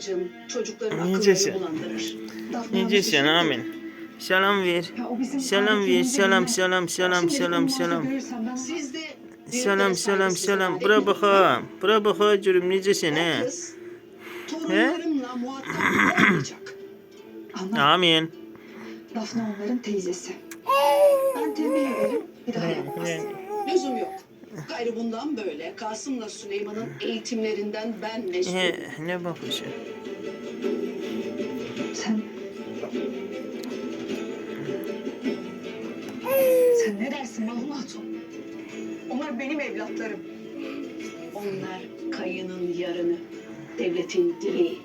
bacın, çocukların akıllarını Necesin? bulandırır. Necesin Amin? Selam ver. Ya o bizim Selam ver. adetimize Selam girmez. selam selam Şimdilik selam olmazsa selam. görürsem ben Siz de Selam büyüklere selam saygısızlık selam. adet Bura etmediniz mi? bakalım. Bura bakalım necesin O he? kız torunlarımla muhatap olmayacak. Anla. Amin. Dafne onların teyzesi. Ben tembih ederim. Bir daha yapmaz. Lüzum yok. Gayrı bundan böyle Kasım'la Süleyman'ın eğitimlerinden ben mesulüm. Ne bakıyorsun? Sen... Sen ne dersin Mahmut Hatun? Onlar benim evlatlarım. Onlar kayının yarını, devletin direği.